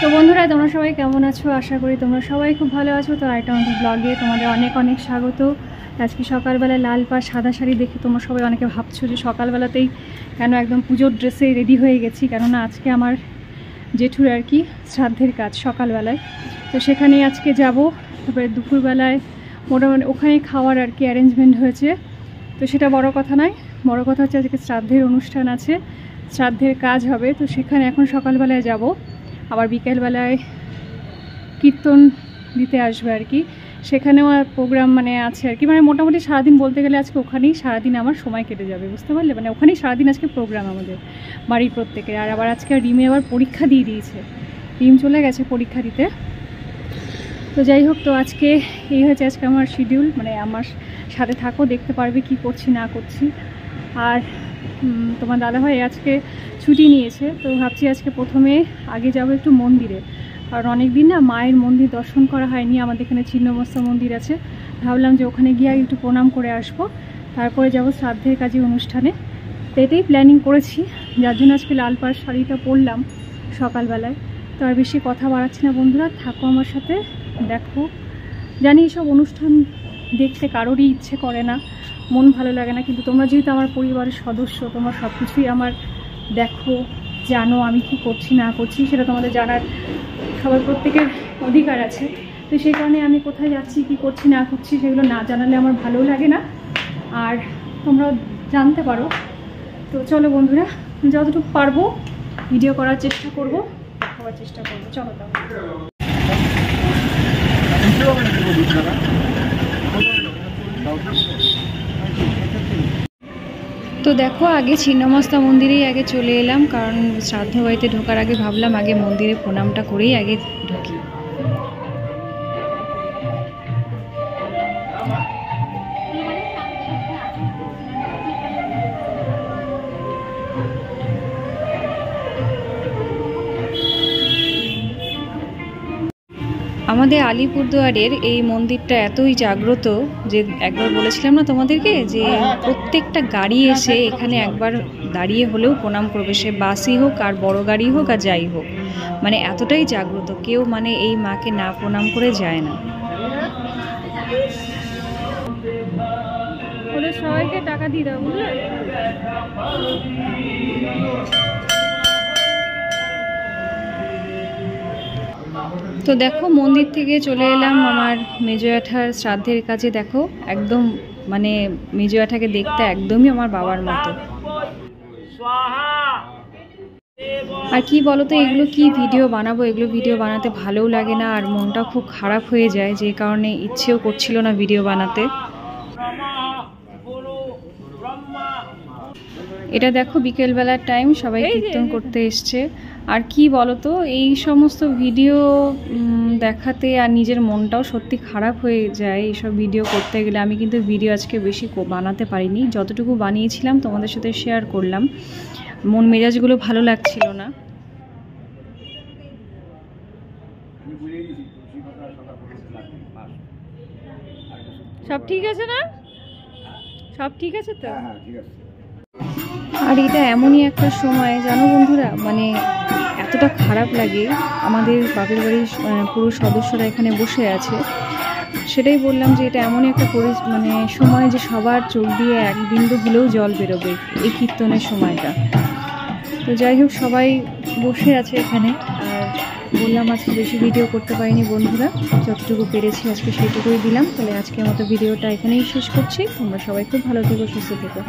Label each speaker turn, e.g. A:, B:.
A: তো বন্ধুরা তোমরা সবাই কেমন আছো? আশা করি তোমরা সবাই খুব ভালো আছো। তো আরেকটা আমাদের ব্লগে তোমাদের অনেক অনেক স্বাগত। আজকে সকালবেলায় লাল পাড় সাদা শাড়ি দেখে তোমরা সবাই অনেকে ভাবছো যে সকালবেলাতেই কেন একদম পুজোর ড্রেসে রেডি হয়ে গেছি, কেননা আজকে আমার জেঠুর আর কি শ্রাদ্ধের কাজ সকালবেলায়। তো সেখানেই আজকে যাব। তারপরে দুপুরবেলায় মোটামুটি ওখানে খাওয়ার আর কি অ্যারেঞ্জমেন্ট হয়েছে। তো সেটা বড় কথা নয়, বড় কথা হচ্ছে আজকে শ্রাদ্ধের অনুষ্ঠান আছে, শ্রাদ্ধের কাজ হবে। তো সেখানে এখন সকালবেলায় যাব, আবার বিকেলবেলায় কীর্তন দিতে আসবে আর কি, সেখানেও প্রোগ্রাম মানে আছে আর কি। মানে মোটামুটি সারাদিন বলতে গেলে আজকে ওখানেই সারাদিন আমার সময় কেটে যাবে, বুঝতে পারলে? মানে ওখানেই সারাদিন আজকে প্রোগ্রাম আমাদের বাড়ির প্রত্যেকের। আর আবার আজকে রিমে আবার পরীক্ষা দিয়ে দিয়েছে, রিম চলে গেছে পরীক্ষা দিতে। তো যাই হোক, তো আজকে এই হয়েছে আজকে আমার শিডিউল। মানে আমার সাথে থাকো, দেখতে পারবে কি করছি না করছি। আর তোমার দাদাভাই আজকে ছুটি নিয়েছে, তো ভাবছি আজকে প্রথমে আগে যাব একটু মন্দিরে, কারণ অনেক দিন না মায়ের মন্দির দর্শন করা হয়নি। আমাদের এখানে ছিন্নমস্তা মন্দির আছে, ভাবলাম যে ওখানে গিয়ে একটু প্রণাম করে আসবো, তারপরে যাব শ্রাদ্ধের কাজে অনুষ্ঠানে। তো এটাই প্ল্যানিং করেছি, যার জন্য আজকে লাল পাড় শাড়িটা পরলাম সকালবেলায়। তো আর বেশি কথা বাড়াচ্ছি না বন্ধুরা, থাকো আমার সাথে, দেখো। জানি এইসব অনুষ্ঠান দেখতে কারোরই ইচ্ছে করে না, মন ভালো লাগে না, কিন্তু তোমরা যেহেতু আমার পরিবারের সদস্য, তোমরা সব কিছুই আমার দেখো, জানো আমি কি করছি না করছি, সেটা তোমাদের জানার সবার প্রত্যেকের অধিকার আছে। তো সেই কারণে আমি কোথায় যাচ্ছি কি করছি না করছি সেগুলো না জানালে আমার ভালোও লাগে না, আর তোমরাও জানতে পারো। তো চলো বন্ধুরা, যতটুকু পারবো ভিডিও করার চেষ্টা করবো, দেখাবার চেষ্টা করবো। চলো তাও। তো দেখো, আগে ছিন্নমস্তা মন্দিরেই আগে চলে এলাম, কারণ শ্রাদ্ধ বাড়িতে ঢোকার আগে ভাবলাম আগে মন্দিরে প্রণামটা করেই আগে ঢুকি। আমাদের আলিপুরদুয়ারের এই মন্দিরটা এতই জাগ্রত যে একবার বলেছিলাম না তোমাদেরকে যে প্রত্যেকটা গাড়ি এসে এখানে একবার দাঁড়িয়ে হলেও প্রণাম করবে, সে বাসই হোক আর বড় গাড়ি হোক আর যাই হোক। মানে এতটাই জাগ্রত, কেউ মানে এই মাকে না প্রণাম করে যায় না। ওদের সবাইকে টাকা দিয়ে দাও, বুঝলে? তো দেখো, মন্দির থেকে চলে এলাম আমার মেজো জ্যাঠার শ্রাদ্ধের কাজে। দেখো একদম মানে মেজো জ্যাঠাকে দেখতে একদমই আমার বাবার মতো। আর কি বলতো, এগুলো কি ভিডিও বানাবো, এগুলো ভিডিও বানাতে ভালোও লাগে না, আর মনটা খুব খারাপ হয়ে যায়, যে কারণে ইচ্ছেও করছিল না ভিডিও বানাতে। এটা দেখো বিকেলবেলার টাইম, সবাই কীর্তন করতে এসছে। আর কি বলতো, এই সমস্ত ভিডিও দেখাতে আর নিজের মনটাও সত্যি খারাপ হয়ে যায় এইসব ভিডিও করতে গেলে। আমি কিন্তু ভিডিও আজকে বেশি বানাতে পারিনি, যতটুকু বানিয়েছিলাম তোমাদের সাথে শেয়ার করলাম। মন মেজাজগুলো ভালো লাগছিল না। সব ঠিক আছে না? সব ঠিক আছে তো? আর এটা এমনই একটা সময় জানো বন্ধুরা, মানে এতটা খারাপ লাগে। আমাদের বাপের বাড়ির পুরো সদস্যরা এখানে বসে আছে, সেটাই বললাম যে এটা এমনই একটা মানে সময় যে সবার চোখ দিয়ে এক বিন্দু হলেও জল বেরোবে এই কীর্তনের সময়টা। তো যাই হোক, সবাই বসে আছে এখানে। আর বললাম আজকে বেশি ভিডিও করতে পারিনি বন্ধুরা, যতটুকু পেরেছি আজকে সেইটুকুই দিলাম। তাহলে আজকের মতো ভিডিওটা এখানেই শেষ করছি। তোমরা সবাই খুব ভালো থেকো, সুস্থ থেকো।